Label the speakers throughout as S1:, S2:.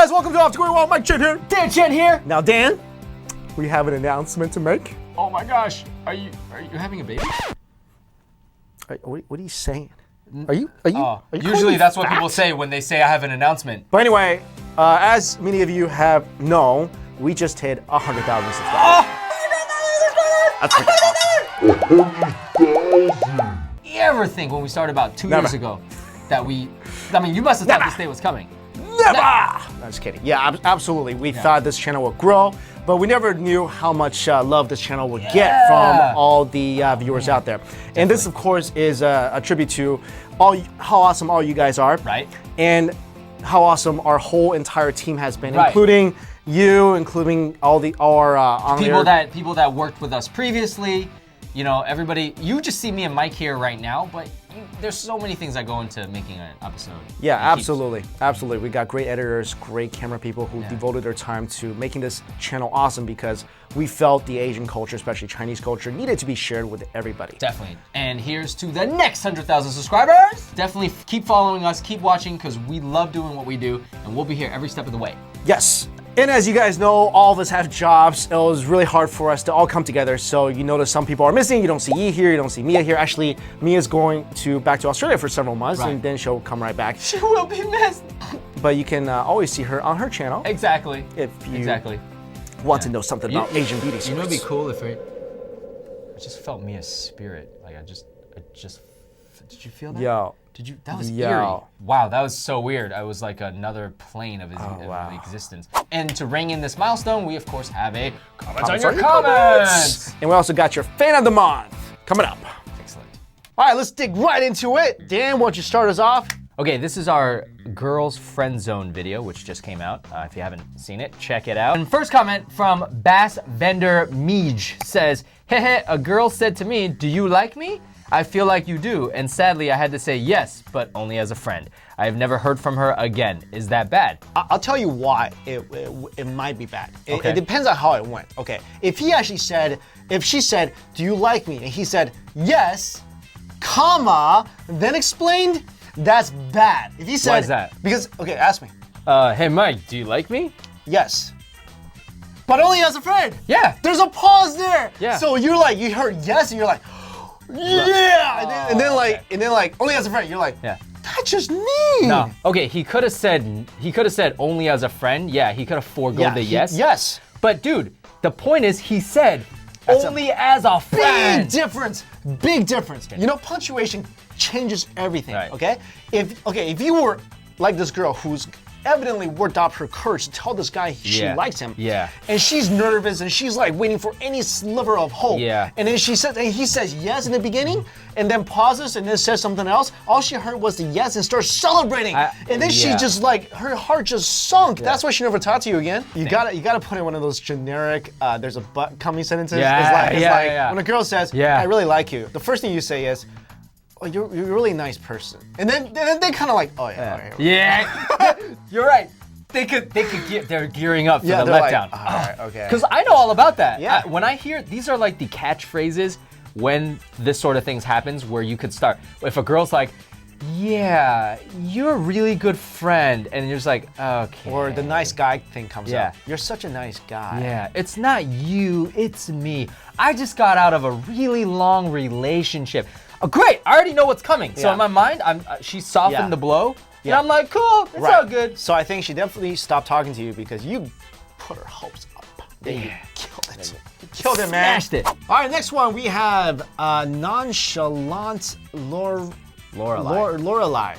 S1: guys, welcome to Off to Going Wild. Mike Chen here.
S2: Dan Chen here.
S1: Now, Dan, we have an announcement to make.
S2: Oh my gosh, are you having a baby?
S1: What are you saying? Are you
S2: usually that's what people say when they say I have an announcement.
S1: But anyway, as many of you have known, we just hit 100,000 subscribers. That's freaking awesome.
S2: You ever think when we started about 2 years ago that you must have thought this day was coming.
S1: Never! I'm just kidding. Yeah, absolutely. We thought this channel would grow, but we never knew how much love this channel would get from all the viewers out there. Definitely. And this, of course, is a tribute to how awesome all you guys are.
S2: Right.
S1: And how awesome our whole entire team has been,
S2: right.
S1: including you, including all our
S2: people that worked with us previously. You know, everybody. You just see me and Mike here right now, but there's so many things that go into making an episode.
S1: Yeah, absolutely. Absolutely. We got great editors, great camera people who devoted their time to making this channel awesome because we felt the Asian culture, especially Chinese culture, needed to be shared with everybody.
S2: Definitely. And here's to the next 100,000 subscribers. Definitely keep following us, keep watching, because we love doing what we do, and we'll be here every step of the way.
S1: Yes. And as you guys know, all of us have jobs. It was really hard for us to all come together. So you notice some people are missing. You don't see Yi here. You don't see Mia here. Actually, Mia's going back to Australia for several months, and then she'll come right back.
S2: She will be missed.
S1: But you can always see her on her channel.
S2: Exactly.
S1: If you want to know something about Asian beauty secrets.
S2: You know, it'd be cool if I just felt Mia's spirit. Like I just. Did you feel that?
S1: Yo.
S2: That was eerie. Wow, that was so weird. I was like another plane of existence. And to ring in this milestone, we of course have a comments on your comments.
S1: And we also got your fan of the month coming up.
S2: Excellent.
S1: All right, let's dig right into it. Dan, why don't you start us off?
S2: Okay, this is our girls friend zone video, which just came out. If you haven't seen it, check it out. And first comment from Bass Vendor Meej says, "Hehe, a girl said to me, 'Do you like me?' I feel like you do, and sadly I had to say yes, but only as a friend. I have never heard from her again. Is that bad?"
S1: I'll tell you why it might be bad. It depends on how it went. Okay, if she said, "Do you like me?" and he said, "Yes, comma," then explained, that's bad. If he said,
S2: why is that?
S1: Because, okay, ask me.
S2: Hey Mike, do you like me?
S1: Yes. But only as a friend.
S2: Yeah.
S1: There's a pause there.
S2: Yeah.
S1: So you heard yes, and you're like, yeah, and then only as a friend, you're like, that's just mean.
S2: No. Okay, he could have said only as a friend. Yeah, he could have foregone the yes.
S1: Yes.
S2: But dude, the point is he said only as a friend.
S1: Big difference. You know, punctuation changes everything.
S2: Right.
S1: Okay? If you were like this girl who's evidently worked up her courage to tell this guy she likes him.
S2: Yeah.
S1: And she's nervous and she's like waiting for any sliver of hope.
S2: Yeah.
S1: And then he says yes in the beginning and then pauses and then says something else. All she heard was the yes and starts celebrating. And then she just like, her heart just sunk. That's why she never talked to you again. You gotta put in one of those generic, there's a but coming sentences. It's like when a girl says, I really like you, the first thing you say is, "Oh, you're a really nice person," and then they kind of like, "Oh yeah,
S2: yeah." You're right. They're gearing up for the letdown.
S1: Like, all right, okay.
S2: Because I know all about that.
S1: Yeah.
S2: When I hear these are like the catchphrases when this sort of things happens, where you could start. If a girl's like, "Yeah, you're a really good friend," and you're just like, okay.
S1: Or the nice guy thing comes up. "You're such a nice guy."
S2: Yeah, it's not you, it's me. I just got out of a really long relationship. Oh, great! I already know what's coming. So in my mind, she softened the blow, and I'm like, cool, it's all good.
S1: So I think she definitely stopped talking to you because you put her hopes up. You killed it. You killed it, man.
S2: Smashed it.
S1: All right, next one we have Nonchalance Lorelai.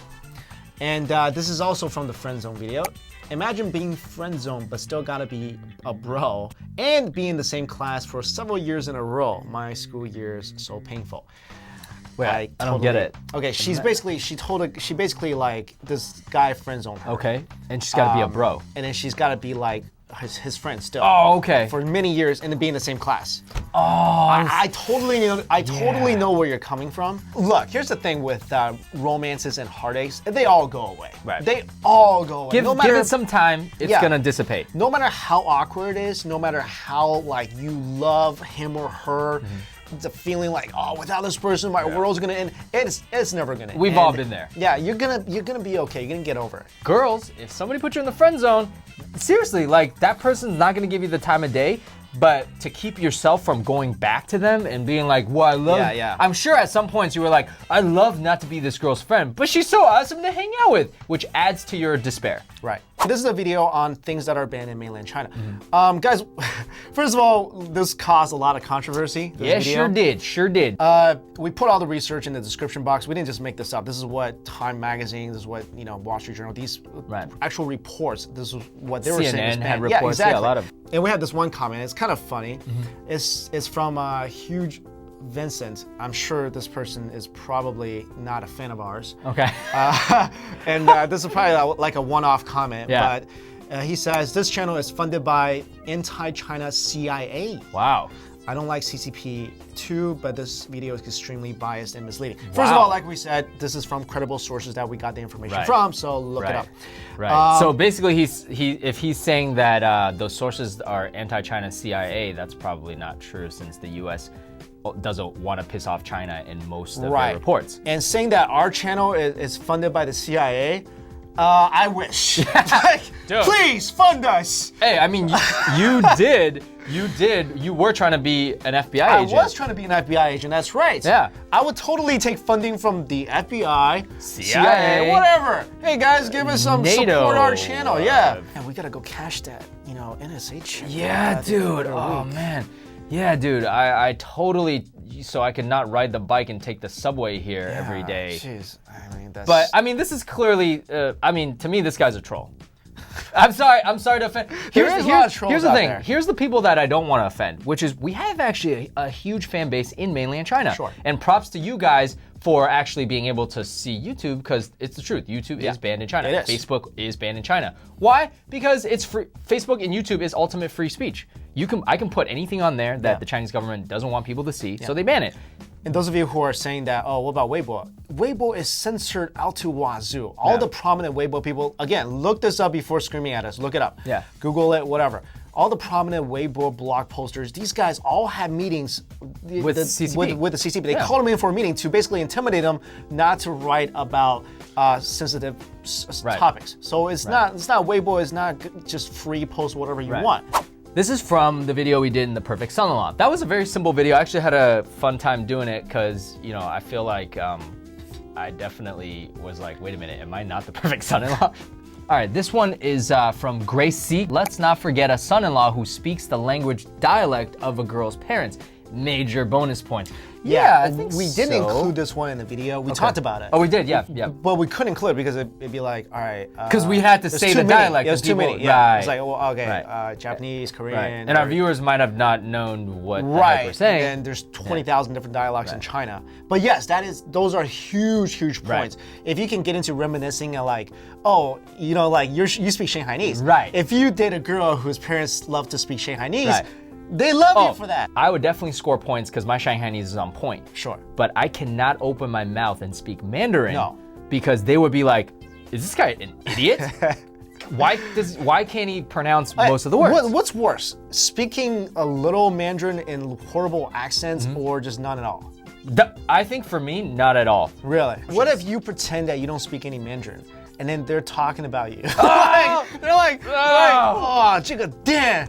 S1: And this is also from the Friendzone video. "Imagine being friendzoned but still gotta be a bro and be in the same class for several years in a row. My school years so painful."
S2: Wait, I don't get it.
S1: Okay, she basically like this guy friendzoned her.
S2: Okay, and she's got to be a bro.
S1: And then she's got to be like his friend still.
S2: Oh, okay.
S1: For many years and then be in the same class.
S2: Oh,
S1: I totally know where you're coming from. Look, here's the thing with romances and heartaches. They all go away.
S2: Right.
S1: They all go away.
S2: Give it some time, it's gonna dissipate.
S1: No matter how awkward it is, no matter how like you love him or her, the feeling like, oh, without this person, my world's gonna end. It's never gonna end.
S2: We've all been there.
S1: Yeah, you're gonna be okay. You're gonna get over it.
S2: Girls, if somebody put you in the friend zone, seriously, like that person's not gonna give you the time of day, but to keep yourself from going back to them and being like, well, I love, I'm sure at some points you were like, I love not to be this girl's friend, but she's so awesome to hang out with, which adds to your despair.
S1: Right. This is a video on things that are banned in mainland China. Guys, first of all, this caused a lot of controversy.
S2: Yeah, sure did.
S1: We put all the research in the description box. We didn't just make this up. This is what Time Magazine, this is what, Wall Street Journal, these actual reports, this is what they were saying.
S2: CNN had reports,
S1: yeah, exactly.
S2: a lot of.
S1: And we had this one comment, it's kind of funny. It's from Huge Vincent. I'm sure this person is probably not a fan of ours.
S2: Okay.
S1: And this is probably like a one-off comment, but he says, this channel is funded by anti-China CIA.
S2: Wow.
S1: I don't like CCP too, but this video is extremely biased and misleading. First of all, like we said, this is from credible sources that we got the information from, so look it up.
S2: Right. So basically, if he's saying that those sources are anti-China CIA, that's probably not true, since the U.S. doesn't want to piss off China in most of their reports.
S1: And saying that our channel is funded by the CIA, I wish. Like, please fund us.
S2: Hey, I mean, you were trying to be an FBI agent.
S1: I was trying to be an FBI agent, that's right.
S2: Yeah.
S1: I would totally take funding from the FBI, CIA, whatever. Hey guys, give us some support our channel, yeah. And we gotta go cash that, NSA check.
S2: Yeah, dude, oh man. Yeah, dude, I totally, so I could not ride the bike and take the subway here every day.
S1: Jeez, I mean, that's...
S2: But, I mean, this is clearly, to me, this guy's a troll. I'm sorry to offend. Here's the thing. Here's the people that I don't want to offend, which is we have actually a huge fan base in mainland China.
S1: Sure.
S2: And props to you guys for actually being able to see YouTube, because it's the truth. YouTube is banned in China.
S1: It is.
S2: Facebook is banned in China. Why? Because it's free. Facebook and YouTube is ultimate free speech. I can put anything on there that the Chinese government doesn't want people to see, so they ban it.
S1: And those of you who are saying that, oh, what about Weibo? Weibo is censored out to wazoo. All the prominent Weibo people, again, look this up before screaming at us. Look it up.
S2: Yeah.
S1: Google it, whatever. All the prominent Weibo blog posters, these guys all had meetings
S2: with the
S1: CCP. They called them in for a meeting to basically intimidate them not to write about sensitive topics. So it's not Weibo is not just free, post whatever you want.
S2: This is from the video we did in the Perfect Son-in-Law. That was a very simple video. I actually had a fun time doing it because, I feel like I definitely was like, wait a minute, am I not the perfect son-in-law? All right, this one is from Grace C. Let's not forget a son-in-law who speaks the language dialect of a girl's parents. Major bonus points. Yeah, I think
S1: we didn't include this one in the video. We talked about it.
S2: Oh, we did, yeah.
S1: But we couldn't include it because it'd be like, all right.
S2: Because we had to say the dialect.
S1: It was too many. Yeah. It's like, well, okay, Japanese, Korean.
S2: And our viewers might have not known what the heck we're saying.
S1: And there's 20,000 different dialects in China. But yes, those are huge points. If you can get into reminiscing and like, oh, like you speak Shanghainese.
S2: Right.
S1: If you date a girl whose parents love to speak Shanghainese, they love you for that.
S2: I would definitely score points because my Shanghainese is on point.
S1: Sure.
S2: But I cannot open my mouth and speak Mandarin because they would be like, is this guy an idiot? Why can't he pronounce most of the words?
S1: What's worse, speaking a little Mandarin in horrible accents or just none at all?
S2: I think for me, not at all.
S1: Really? What if you pretend that you don't speak any Mandarin and then they're talking about you? They're like, oh, 这个店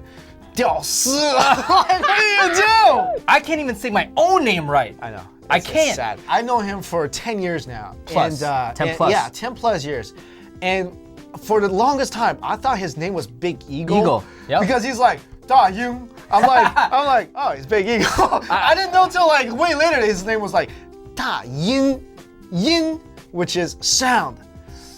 S1: 屌丝. What do you do?
S2: I can't even say my own name right.
S1: I know.
S2: I can't.
S1: Sad. I know him for 10 years now.
S2: Plus.
S1: And,
S2: 10 plus.
S1: Yeah, 10 plus years. And for the longest time, I thought his name was Big Eagle. Because he's like, Da Yung. I'm like, oh, he's Big Eagle. I didn't know till like way later that his name was like Da Yin, Yin, which is sound.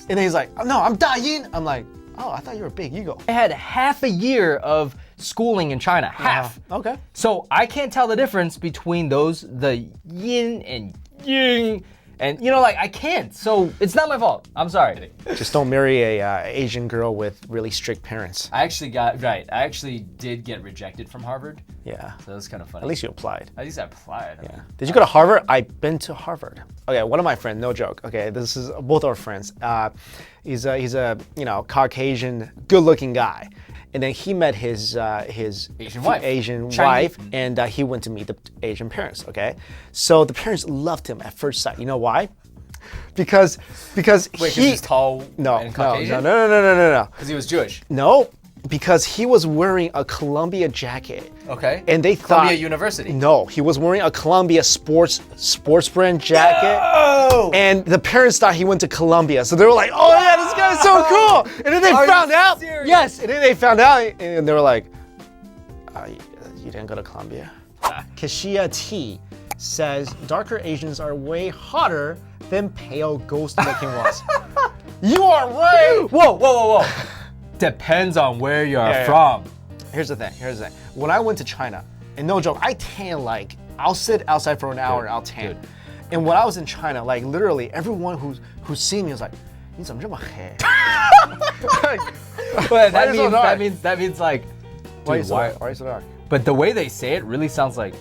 S1: And then he's like, oh, no, I'm Da Yin. I'm like, oh, I thought you were Big Eagle.
S2: I had half a year of schooling in China, half.
S1: Okay.
S2: So I can't tell the difference between the yin and yang. And I can't. So it's not my fault. I'm sorry.
S1: Just don't marry a Asian girl with really strict parents.
S2: I actually did get rejected from Harvard.
S1: Yeah.
S2: So that's kind of funny.
S1: At least you applied.
S2: At least I applied.
S1: Yeah. Did you go to Harvard? I've been to Harvard. Okay, one of my friends, no joke. Okay, this is both our friends. He's a Caucasian, good-looking guy. And then he met his
S2: Asian wife,
S1: and he went to meet the Asian parents. Okay, so the parents loved him at first sight. You know why? Because
S2: he's tall and Caucasian?
S1: No.
S2: Because he was Jewish.
S1: No, because he was wearing a Columbia jacket.
S2: Okay.
S1: And they thought
S2: Columbia University.
S1: No, he was wearing a Columbia sports brand jacket.
S2: No!
S1: And the parents thought he went to Columbia, so they were like, "Oh yeah, this guy's so cool!" And then they found out.
S2: Serious?
S1: Yes, and then they found out, and they were like, "You didn't go to Columbia." Kashia T says darker Asians are way hotter than pale ghost-looking ones. You are right.
S2: Whoa. Depends on where you're from.
S1: Here's the thing. When I went to China, and no joke, I tan like, I'll sit outside for an hour and I'll tan. And when I was in China, like literally everyone who's seen me was like, 你怎么这么黑?
S2: But that means like,
S1: why are you so dark?
S2: But the way they say it really sounds like,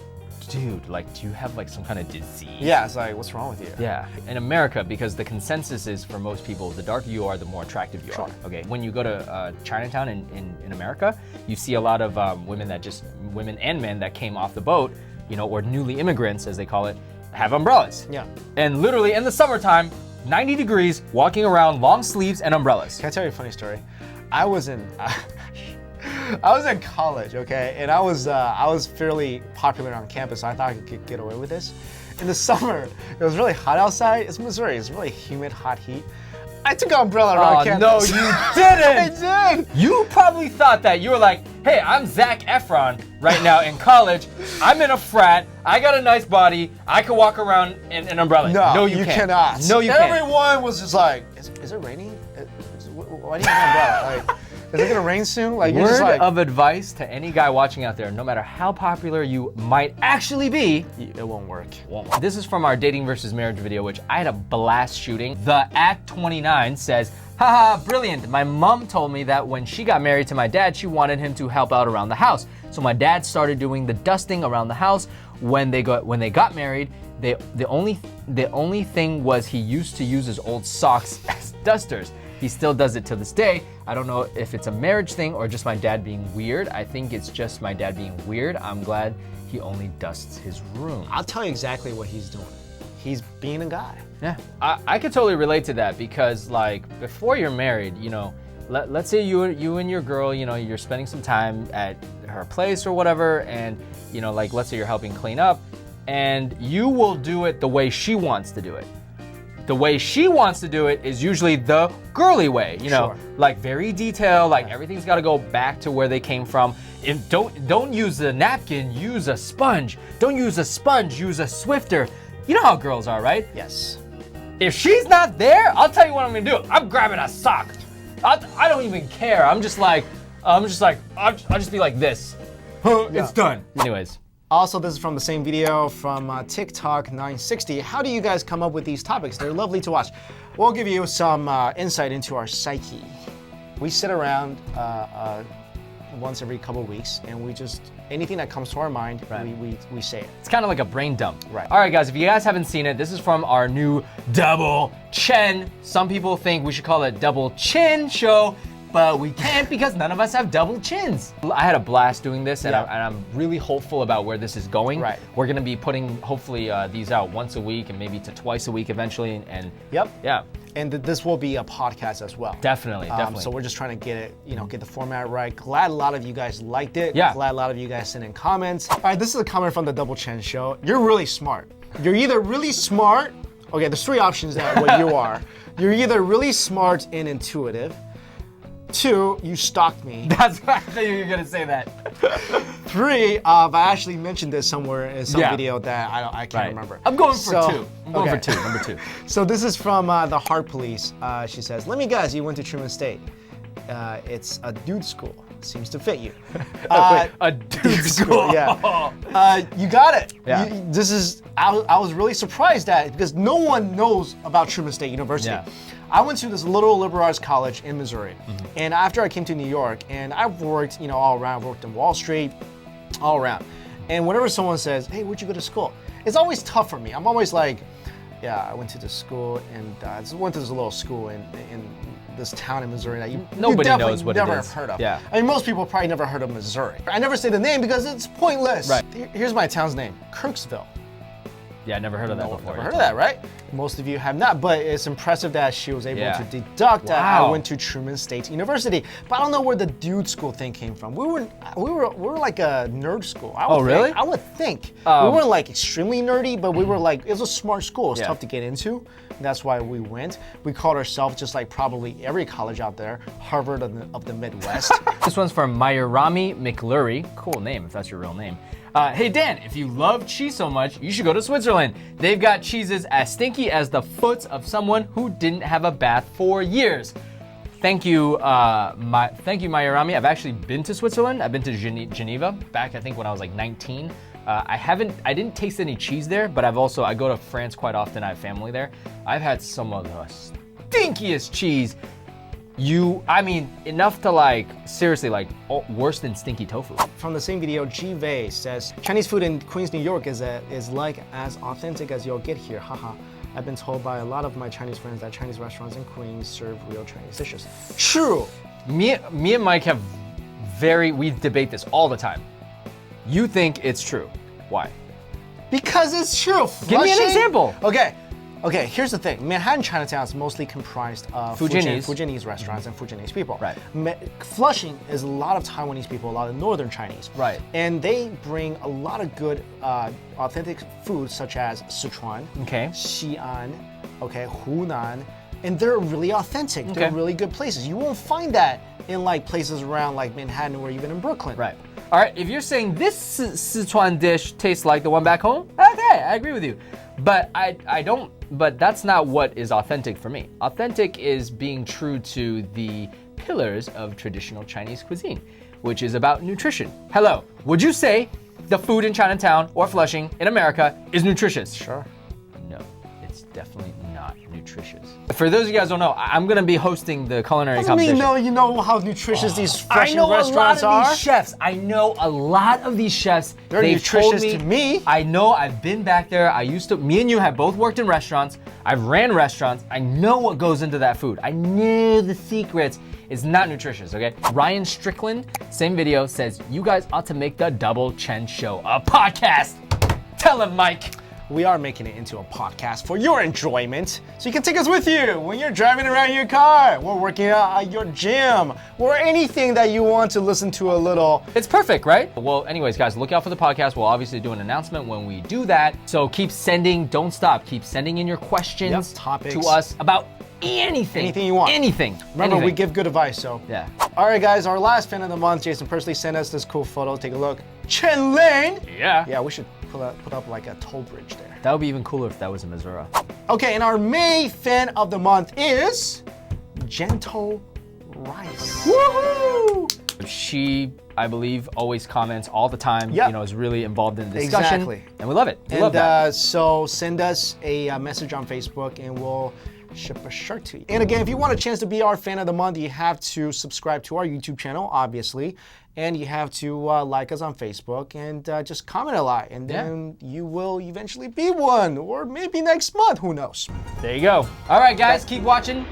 S2: dude, like, do you have like some kind of disease?
S1: Yeah, it's like, what's wrong with you?
S2: Yeah. In America, because the consensus is for most people, the darker you are, the more attractive you are. Okay. When you go to Chinatown in America, you see a lot of women and men that came off the boat, you know, or newly immigrants, as they call it, have umbrellas.
S1: Yeah.
S2: And literally in the summertime, 90 degrees, walking around, long sleeves and umbrellas.
S1: Can I tell you a funny story? I was in college, okay, and I was fairly popular on campus, so I thought I could get away with this. In the summer, it was really hot outside. It's Missouri. It's really humid, hot heat. I took an umbrella around campus.
S2: No, you didn't.
S1: I did.
S2: You probably thought that. You were like, hey, I'm Zac Efron right now in college. I'm in a frat. I got a nice body. I can walk around in an umbrella.
S1: No,
S2: you can't.
S1: Cannot.
S2: No, you can't.
S1: Everyone was just like, is it raining? Why do you have an umbrella? Like, is it gonna rain soon? Like, you're
S2: Word
S1: just like,
S2: of advice to any guy watching out there, no matter how popular you might actually be,
S1: it won't work.
S2: This is from our dating versus marriage video, which I had a blast shooting. The Act29 says, haha, brilliant. My mom told me that when she got married to my dad, she wanted him to help out around the house. So my dad started doing the dusting around the house. When they got married, the only thing was he used to use his old socks as dusters. He still does it to this day. I don't know if it's a marriage thing or just my dad being weird. I think it's just my dad being weird. I'm glad he only dusts his room.
S1: I'll tell you exactly what he's doing. He's being a guy.
S2: Yeah, I could totally relate to that because like before you're married, you know, let's say you and your girl, you know, you're spending some time at her place or whatever, and you know, like let's say you're helping clean up, and you will do it the way she wants to do it. The way she wants to do it is usually the girly way, you know, like very detailed, like everything's got to go back to where they came from. If don't use a napkin, use a sponge. Don't use a sponge, use a Swifter. You know how girls are, right?
S1: Yes.
S2: If she's not there, I'll tell you what I'm gonna do. I'm grabbing a sock. I don't even care. I'll just be like this. It's done. Anyways.
S1: Also, this is from the same video from TikTok 960. How do you guys come up with these topics? They're lovely to watch. We'll give you some insight into our psyche. We sit around once every couple of weeks, and we just, anything that comes to our mind, we say it.
S2: It's kind of like a brain dump.
S1: Right.
S2: All right, guys, if you guys haven't seen it, this is from our new Double Chin. Some people think we should call it Double Chin Show, but we can't because none of us have double chins. I had a blast doing this, and I'm really hopeful about where this is going.
S1: Right.
S2: We're gonna be putting, hopefully, these out once a week and maybe to twice a week eventually, and yeah.
S1: And this will be a podcast as well.
S2: Definitely.
S1: So we're just trying to get it, get the format right. Glad a lot of you guys liked it.
S2: Yeah.
S1: Glad a lot of you guys sent in comments. All right, this is a comment from the Double Chin Show. You're really smart. You're either really smart, okay, there's three options that what you are. You're either really smart and intuitive. 2, you stalked me.
S2: That's why I thought you were gonna say that.
S1: 3, I actually mentioned this somewhere in some video that I can't remember.
S2: I'm going for 2. I'm going for 2, number 2.
S1: So this is from the Heart Police. She says, let me guess, you went to Truman State. It's a dude school. Seems to fit you.
S2: Wait, a dude school.
S1: Yeah. You got it.
S2: Yeah.
S1: I was really surprised at it because no one knows about Truman State University.
S2: Yeah.
S1: I went to this little liberal arts college in Missouri. And after I came to New York, and I've worked, all around, worked in Wall Street, all around. And whenever someone says, hey, where'd you go to school? It's always tough for me. I'm always like, yeah, I went to this school, and I went to this little school in this town in Missouri that
S2: nobody knows what it is.
S1: Never have heard of.
S2: Yeah.
S1: I mean, most people probably never heard of Missouri. I never say the name because it's pointless.
S2: Right.
S1: Here's my town's name, Kirksville.
S2: Yeah, I never heard of that before.
S1: Never heard of that, right? Most of you have not, but it's impressive that she was able to deduct that
S2: Wow.
S1: I went to Truman State University. But I don't know where the dude school thing came from. We were like a nerd school. I would think.
S2: Really?
S1: I would think. We weren't like extremely nerdy, but we were like, it was a smart school. It was tough to get into. That's why we went. We called ourselves, just like probably every college out there, Harvard of the Midwest.
S2: This one's from Mayurami McLurry. Cool name, if that's your real name. Hey Dan, if you love cheese so much, you should go to Switzerland. They've got cheeses as stinky as the foots of someone who didn't have a bath for years. Thank you, thank you, Mayurami. I've actually been to Switzerland. I've been to Geneva back, I think, when I was like 19. I didn't taste any cheese there, but I go to France quite often. I have family there. I've had some of the stinkiest cheese. Enough to like, seriously, like worse than stinky tofu.
S1: From the same video, G Vei says, Chinese food in Queens, New York is like as authentic as you'll get here, haha. I've been told by a lot of my Chinese friends that Chinese restaurants in Queens serve real Chinese dishes. True.
S2: Me and Mike we debate this all the time. You think it's true. Why?
S1: Because it's true.
S2: Give me an example.
S1: Okay, here's the thing. Manhattan Chinatown is mostly comprised of Fujianese restaurants and Fujianese people.
S2: Right.
S1: Flushing is a lot of Taiwanese people, a lot of Northern Chinese.
S2: Right.
S1: And they bring a lot of good, authentic foods such as Sichuan, Xi'an, Hunan, and they're really authentic. They're really good places. You won't find that in like places around like Manhattan or even in Brooklyn.
S2: Right. All right, if you're saying this Sichuan dish tastes like the one back home, okay, I agree with you. But but that's not what is authentic for me. Authentic is being true to the pillars of traditional Chinese cuisine, which is about nutrition. Hello, would you say the food in Chinatown or Flushing in America is nutritious?
S1: Sure.
S2: No, it's definitely not nutritious. For those of you guys who don't know, I'm gonna be hosting the culinary competition.
S1: You know how nutritious these Flushing
S2: I
S1: restaurants
S2: know a lot of these chefs. I know a lot of these chefs.
S1: They're nutritious to me.
S2: I know, I've been back there. Me and you have both worked in restaurants. I've ran restaurants. I know what goes into that food. I know the secrets. It's not nutritious, okay? Ryan Strickland, same video, says, you guys ought to make the Double Chen Show a podcast. Tell him, Mike.
S1: We are making it into a podcast for your enjoyment, so you can take us with you when you're driving around your car, or working out at your gym, or anything that you want to listen to a little.
S2: It's perfect, right? Well, anyways, guys, look out for the podcast. We'll obviously do an announcement when we do that. So keep sending, don't stop. Keep sending in your questions
S1: topics
S2: to us about anything.
S1: Anything you want.
S2: Anything.
S1: Remember, we give good advice, so.
S2: Yeah.
S1: All right, guys, our last fan of the month, Jason Persley, sent us this cool photo. Take a look. Chen Lane.
S2: Yeah.
S1: Yeah, we should put up like a toll bridge there.
S2: That would be even cooler if that was in Missouri.
S1: Okay, and our May fan of the month is Gentle Rice.
S2: Woohoo! She, I believe, always comments all the time.
S1: Yep.
S2: You know, is really involved in the discussion.
S1: Exactly.
S2: And we love it. We love that.
S1: So send us a message on Facebook and we'll ship a shirt to you. And again, if you want a chance to be our fan of the month, you have to subscribe to our YouTube channel, obviously. And you have to like us on Facebook and just comment a lot. And then you will eventually be one. Or maybe next month, who knows?
S2: There you go. All right, guys, keep watching.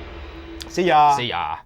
S1: See ya.
S2: See ya.